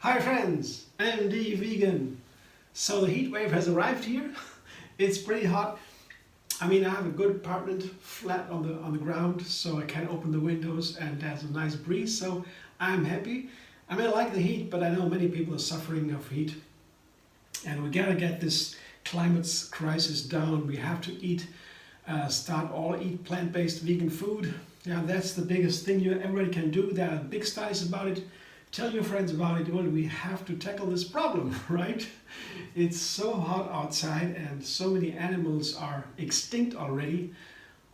Hi friends, MD Vegan. So the heat wave has arrived here. It's pretty hot. I mean, I have a good apartment flat on the ground, so I can open the windows and there's a nice breeze, so I'm happy. I mean, I like the heat, but I know many people are suffering of heat. And we gotta get this climate crisis down. We have to eat plant-based vegan food. Yeah, that's the biggest thing everybody can do. There are big studies about it. Tell your friends about it. Well, we have to tackle this problem, right? It's so hot outside and so many animals are extinct already.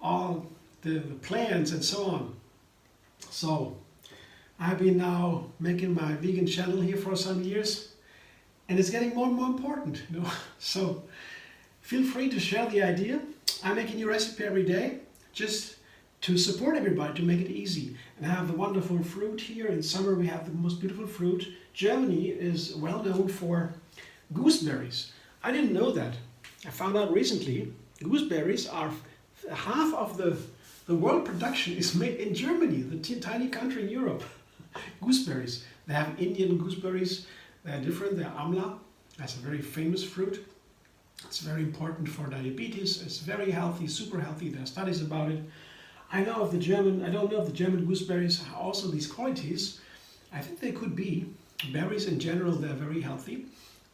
All the plants and so on. So I've been now making my vegan channel here for some years, and it's getting more and more important, you know. So feel free to share the idea. I make a new recipe every day, just to support everybody, to make it easy. And I have the wonderful fruit here. In summer we have the most beautiful fruit. Germany is well known for gooseberries. I didn't know that. I found out recently gooseberries are half of the world production is made in Germany, the tiny country in Europe. Gooseberries. They have Indian gooseberries. They're different. They're amla. That's a very famous fruit. It's very important for diabetes. It's very healthy, super healthy. There are studies about it. I don't know if the German gooseberries have also these qualities. I think they could be. Berries in general, they're very healthy.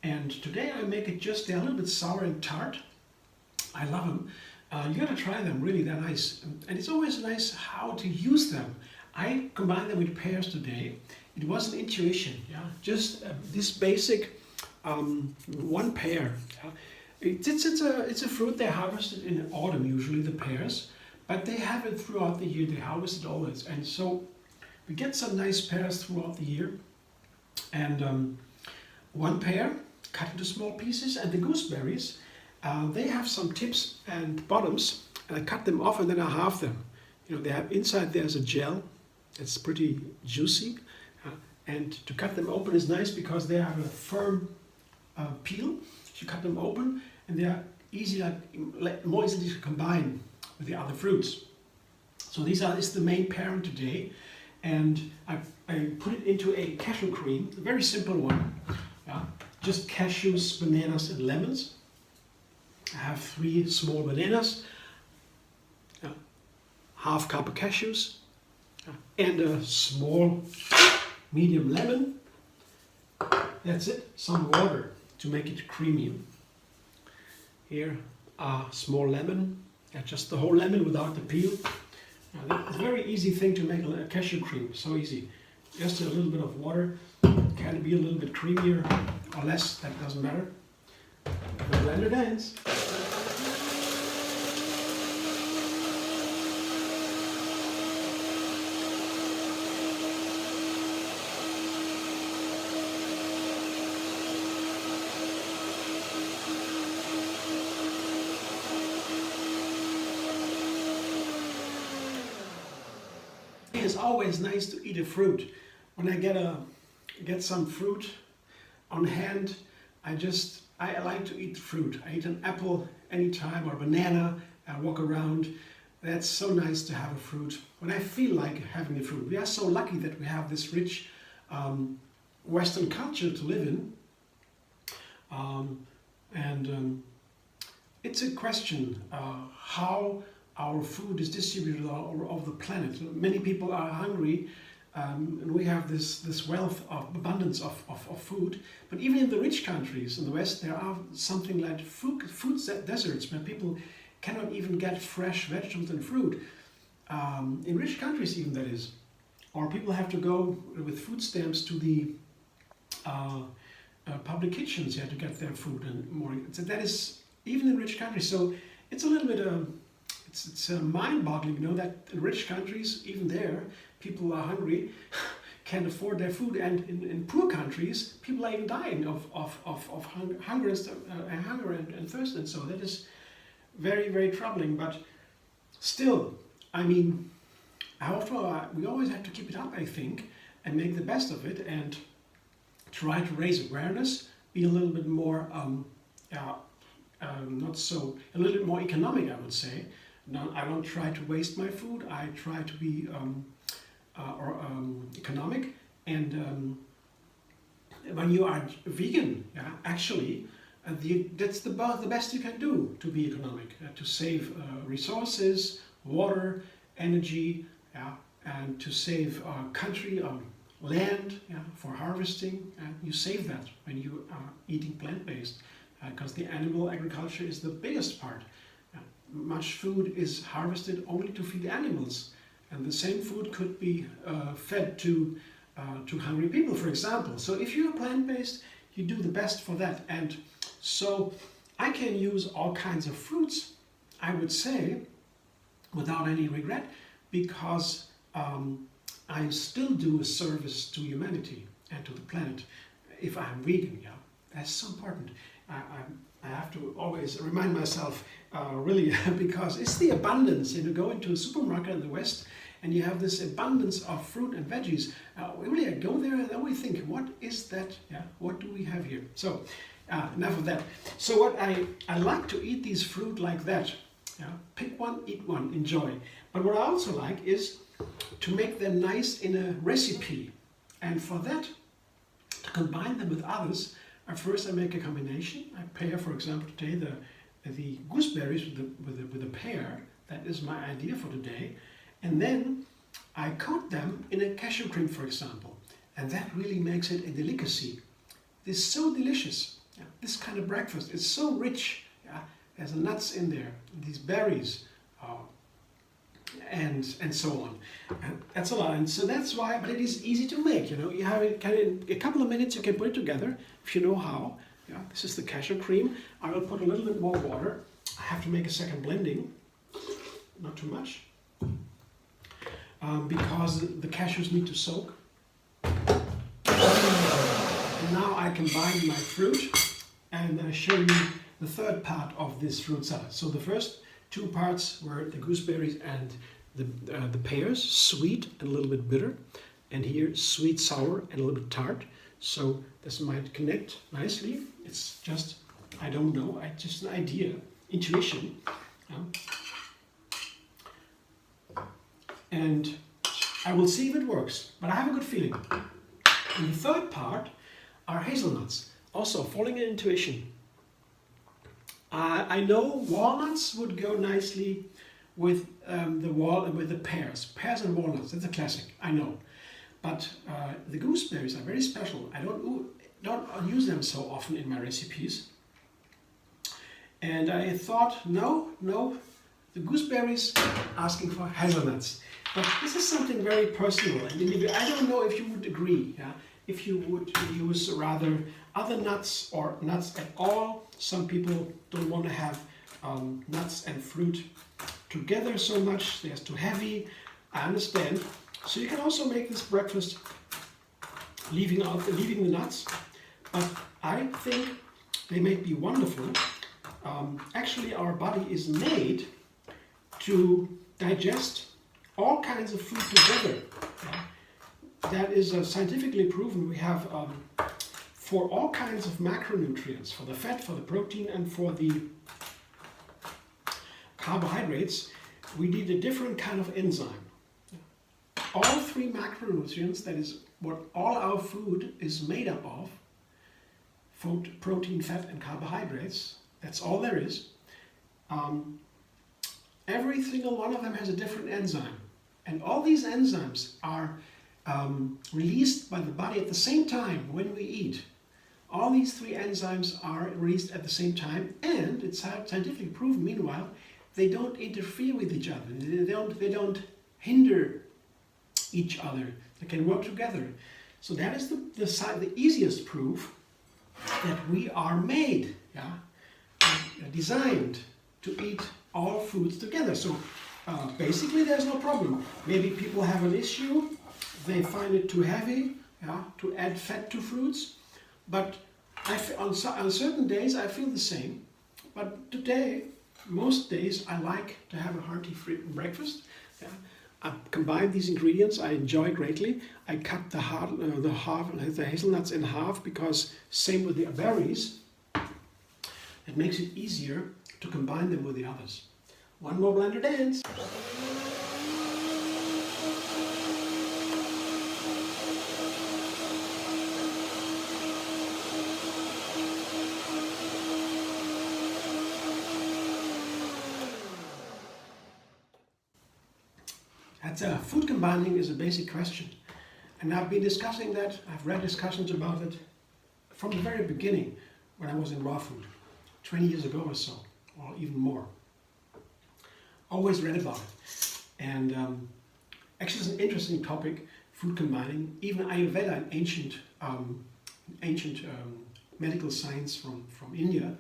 And today I make it they're a little bit sour and tart. I love them. You gotta try them, really, they're nice. And it's always nice how to use them. I combined them with pears today. It was an intuition, yeah. Just this basic one pear. Yeah? It's a fruit they harvested in autumn, usually, the pears. But they have it throughout the year, they harvest it always. And so we get some nice pears throughout the year. And one pear cut into small pieces, and the gooseberries, they have some tips and bottoms, and I cut them off and then I halve them. You know, they have inside there's a gel, it's pretty juicy. And to cut them open is nice because they have a firm peel. You cut them open and they are more easily to combine with the other fruits. So this is the main parent today, and I put it into a cashew cream, a very simple one. Yeah? Just cashews, bananas and lemons. I have 3 small bananas, half cup of cashews, and a small medium lemon. That's it, some water to make it creamy. Here a small lemon. Just the whole lemon without the peel. It's a very easy thing to make a cashew cream, so easy. Just a little bit of water, can it be a little bit creamier or less, that doesn't matter. The blender dance. It's always nice to eat a fruit. When I get some fruit on hand, I like to eat fruit. I eat an apple anytime, or a banana. I walk around. That's so nice to have a fruit when I feel like having a fruit. We are so lucky that we have this rich Western culture to live in. It's a question how our food is distributed all over the planet. Many people are hungry, and we have this wealth of abundance of food. But even in the rich countries in the West, there are something like food deserts where people cannot even get fresh vegetables and fruit. In rich countries, even, that is. Or people have to go with food stamps to the public kitchens, to get their food and more. So that is even in rich countries. So it's a little bit it's mind-boggling, you know, that in rich countries, even there, people are hungry, can't afford their food, and in poor countries, people are even dying of hunger and thirst, and so that is very, very troubling. But still, I mean, we always have to keep it up, I think, and make the best of it, and try to raise awareness, be a little bit more, a little bit more economic, I would say. No, I don't try to waste my food. I try to be economic, and when you are vegan, yeah, actually, that's the best you can do to be economic, to save resources, water, energy, yeah, and to save country, land, yeah, for harvesting. You save that when you are eating plant-based, because the animal agriculture is the biggest part. Much food is harvested only to feed animals, and the same food could be fed to hungry people, for example. So if you're plant-based, you do the best for that. And so I can use all kinds of fruits, I would say, without any regret, because I still do a service to humanity and to the planet if I'm vegan. Yeah, that's so important. I have to always remind myself, really, because it's the abundance. You go into a supermarket in the West and you have this abundance of fruit and veggies. We really go there and then we think, what is that? Yeah, what do we have here? So enough of that. So what I like to eat these fruit like that. Yeah, pick one, eat one, enjoy. But what I also like is to make them nice in a recipe. And for that, to combine them with others, first I make a combination. I pair, for example, today the gooseberries with the pear. That is my idea for today. And then I coat them in a cashew cream, for example. And that really makes it a delicacy. It's so delicious. Yeah, this kind of breakfast is so rich. Yeah, there's nuts in there, these berries, and so on. And that's a lot. And so that's why, but it is easy to make. You know, you have it in a couple of minutes. You can put it together if you know how. Yeah, this is the cashew cream. I will put a little bit more water. I have to make a second blending, not too much, because the cashews need to soak. And now I combine my fruit, and I show you the third part of this fruit salad. So the first two parts were the gooseberries and the pears, sweet and a little bit bitter, and here sweet, sour, and a little bit tart. So this might connect nicely. It's just, I don't know, just an idea, intuition. And I will see if it works, but I have a good feeling. And the third part are hazelnuts, also following an intuition. I know walnuts would go nicely with the pears and walnuts. That's a classic, I know. But the gooseberries are very special. I don't use them so often in my recipes. And I thought, no, the gooseberries asking for hazelnuts. But this is something very personal and individual. I don't know if you would agree. Yeah? If you would use rather other nuts or nuts at all. Some people don't want to have nuts and fruit together so much. They're too heavy. I understand. So you can also make this breakfast leaving the nuts. But I think they may be wonderful. Actually, our body is made to digest all kinds of food together. That is scientifically proven. We have for all kinds of macronutrients, for the fat, for the protein, and for the carbohydrates, we need a different kind of enzyme. All three macronutrients, that is what all our food is made up of, protein, fat, and carbohydrates, that's all there is. Every single one of them has a different enzyme. And all these enzymes are released by the body at the same time when we eat. All these three enzymes are released at the same time, and it's scientifically proven, meanwhile, they don't interfere with each other. They don't hinder each other. They can work together. So that is the easiest proof that we are made, designed to eat all foods together. So basically there's no problem. Maybe people have an issue, they find it too heavy to add fat to fruits, but on certain days I feel the same. But today, most days, I like to have a hearty breakfast. I combine these ingredients, I enjoy greatly. I cut the hazelnuts in half, because same with the berries, it makes it easier to combine them with the others. One more blender dance. But food combining is a basic question. And I've been discussing that, I've read discussions about it from the very beginning when I was in raw food, 20 years ago or so, or even more. Always read about it. And actually it's an interesting topic, food combining. Even Ayurveda, an ancient medical science from India,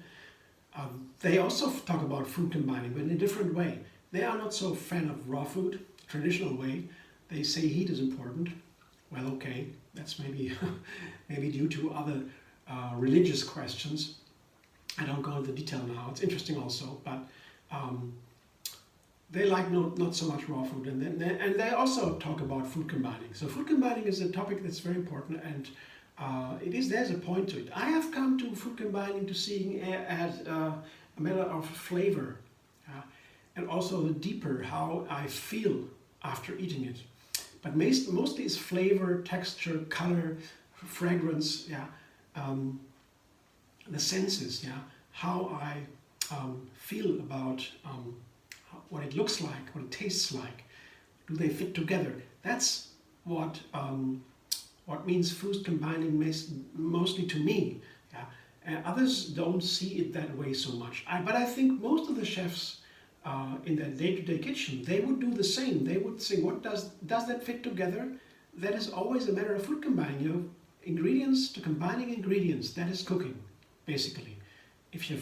they also talk about food combining, but in a different way. They are not so fan of raw food, traditional way. They say heat is important. Well, okay, that's maybe maybe due to other religious questions. I don't go into detail now. It's interesting also, but they like not so much raw food, and they also talk about food combining. So food combining is a topic that's very important, and there's a point to it. I have come to food combining to seeing as a matter of flavor, and also the deeper how I feel after eating it. But mostly it's flavor, texture, color, fragrance, the senses, how I feel about what it looks like, what it tastes like. Do they fit together? That's what means food combining mostly to me. And others don't see it that way so much. But I think most of the chefs in their day-to-day kitchen, they would do the same. They would say, what does that fit together? That is always a matter of food combining. Ingredients to combining ingredients, that is cooking, basically. If you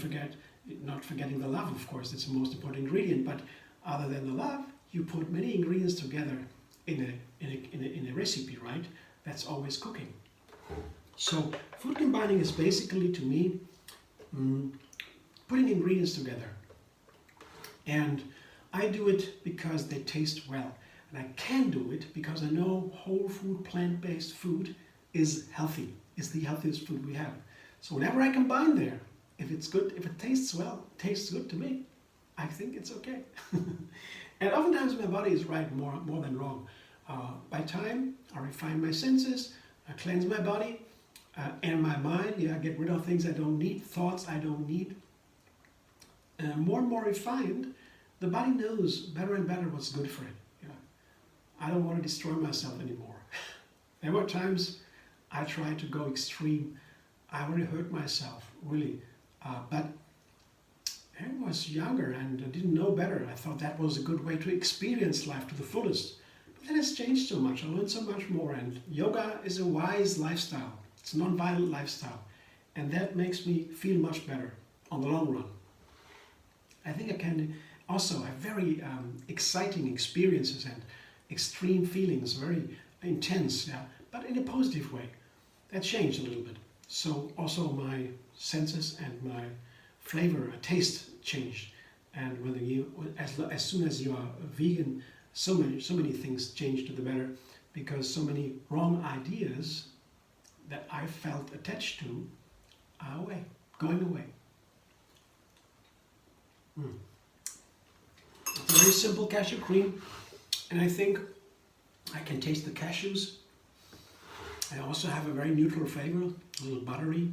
not forgetting the love, of course, that's the most important ingredient, but other than the love, you put many ingredients together in a recipe, right? That's always cooking. So food combining is basically, to me, putting ingredients together. And I do it because they taste well. And I can do it because I know whole food, plant-based food is healthy, is the healthiest food we have. So whenever I combine there, if it's good, if it tastes well, tastes good to me, I think it's okay. And oftentimes my body is right more than wrong. By time, I refine my senses, I cleanse my body and my mind, get rid of things I don't need, thoughts I don't need. More and more refined, the body knows better and better what's good for it. I don't want to destroy myself anymore. There were times I tried to go extreme. I really hurt myself, really. But I was younger and I didn't know better. I thought that was a good way to experience life to the fullest. But that has changed so much. I learned so much more. And yoga is a wise lifestyle. It's a non-violent lifestyle. And that makes me feel much better on the long run. I think I can also have very exciting experiences and extreme feelings, very intense, but in a positive way. That changed a little bit. So also my senses and my flavor, taste changed. And whether as soon as you are vegan, so many things change to the better, because so many wrong ideas that I felt attached to are going away. It's a very simple cashew cream, and I think I can taste the cashews. I also have a very neutral flavor, a little buttery.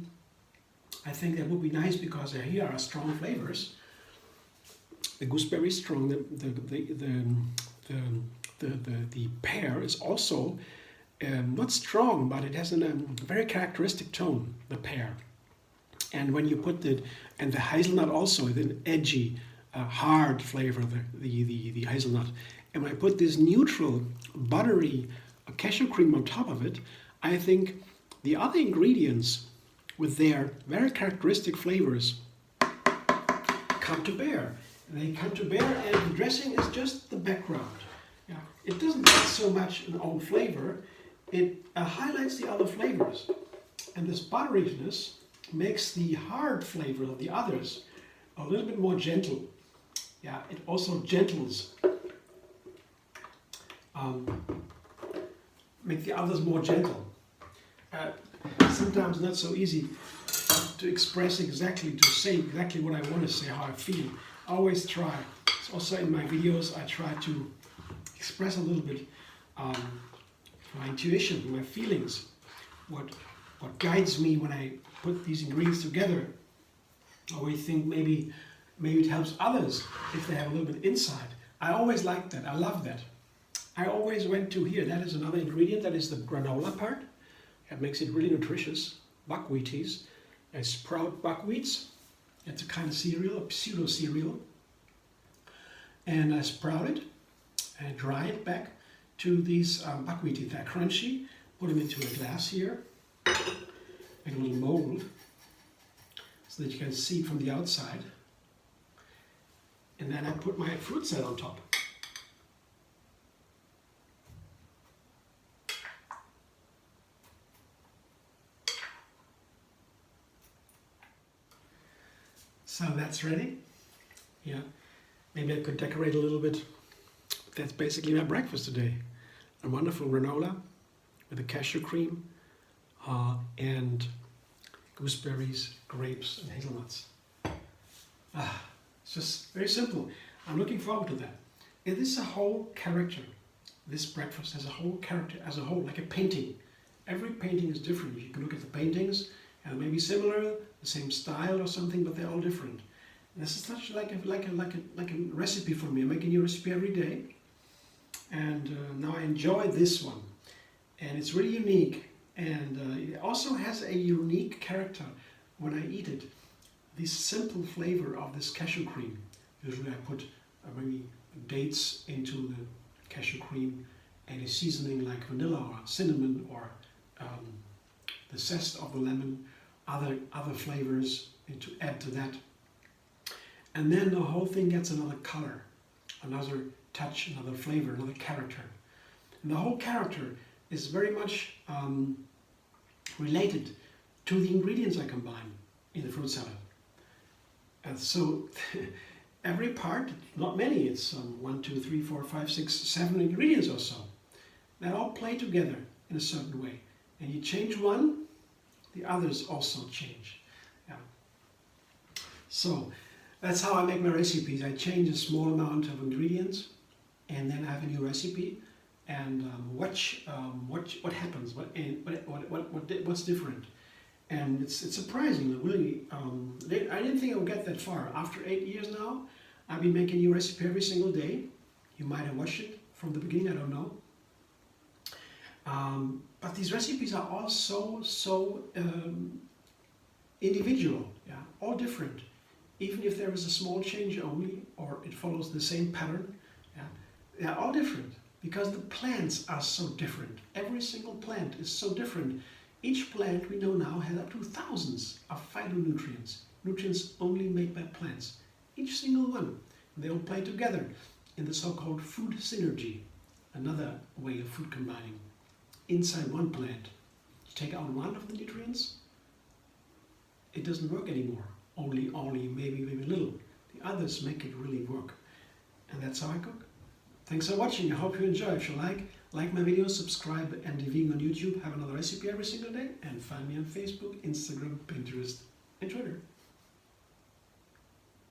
I think that would be nice because here are strong flavors. The gooseberry is strong. The pear is also not strong, but it has a very characteristic tone. The pear, and when you put the hazelnut also, the edgy, hard flavor, the hazelnut. And when I put this neutral, buttery cashew cream on top of it, I think the other ingredients with their very characteristic flavors come to bear. They come to bear, and the dressing is just the background. It doesn't add so much an own flavor, it highlights the other flavors. And this butteriness makes the hard flavor of the others a little bit more gentle. It also gentles, make the others more gentle. Sometimes not so easy to express exactly, to say exactly what I want to say, how I feel. I always try. It's also in my videos, I try to express a little bit my intuition, my feelings, what guides me when I put these ingredients together. I always think maybe it helps others if they have a little bit insight. I always like that. I love that. I always went to here. That is another ingredient. That is the granola part. That makes it really nutritious. Buckwheaties. I sprout buckwheats. It's a kind of cereal, a pseudo cereal. And I sprout it and dry it back to these buckwheaties. They're crunchy. Put them into a glass here. Make a little mold so that you can see from the outside. And then I put my fruit salad on top. So that's ready. Yeah, maybe I could decorate a little bit. That's basically my breakfast today. A wonderful granola with a cashew cream and gooseberries, grapes, and hazelnuts. It's just very simple. I'm looking forward to that. It is a whole character. This breakfast has a whole character as a whole, like a painting. Every painting is different. You can look at the paintings and maybe similar, the same style or something, but they're all different. And this is such like a recipe for me. I'm making a new recipe every day, and now I enjoy this one, and it's really unique, and it also has a unique character when I eat it. This simple flavor of this cashew cream. Usually I put maybe dates into the cashew cream and a seasoning like vanilla or cinnamon or the zest of the lemon, other flavors to add to that. And then the whole thing gets another color, another touch, another flavor, another character. And the whole character is very much related to the ingredients I combine in the fruit salad. And so every part, not many, it's 1, 2, 3, 4, 5, 6, 7 ingredients or so, that all play together in a certain way. And you change one, the others also change. Yeah. So that's how I make my recipes. I change a small amount of ingredients, and then I have a new recipe, and watch what happens, what's different. And it's surprising, really. I didn't think I would get that far. After 8 years now, I've been making a new recipe every single day. You might have watched it from the beginning, I don't know. But these recipes are all so individual, yeah, all different. Even if there is a small change only, or it follows the same pattern, yeah, they're all different because the plants are so different. Every single plant is so different. Each plant we know now has up to thousands of phytonutrients, nutrients only made by plants. Each single one. They all play together in the so-called food synergy, another way of food combining. Inside one plant, you take out one of the nutrients, it doesn't work anymore. Only maybe little. The others make it really work. And that's how I cook. Thanks for watching. I hope you enjoy. If you like my videos, subscribe, and if you're on YouTube, have another recipe every single day. And find me on Facebook, Instagram, Pinterest, and Twitter.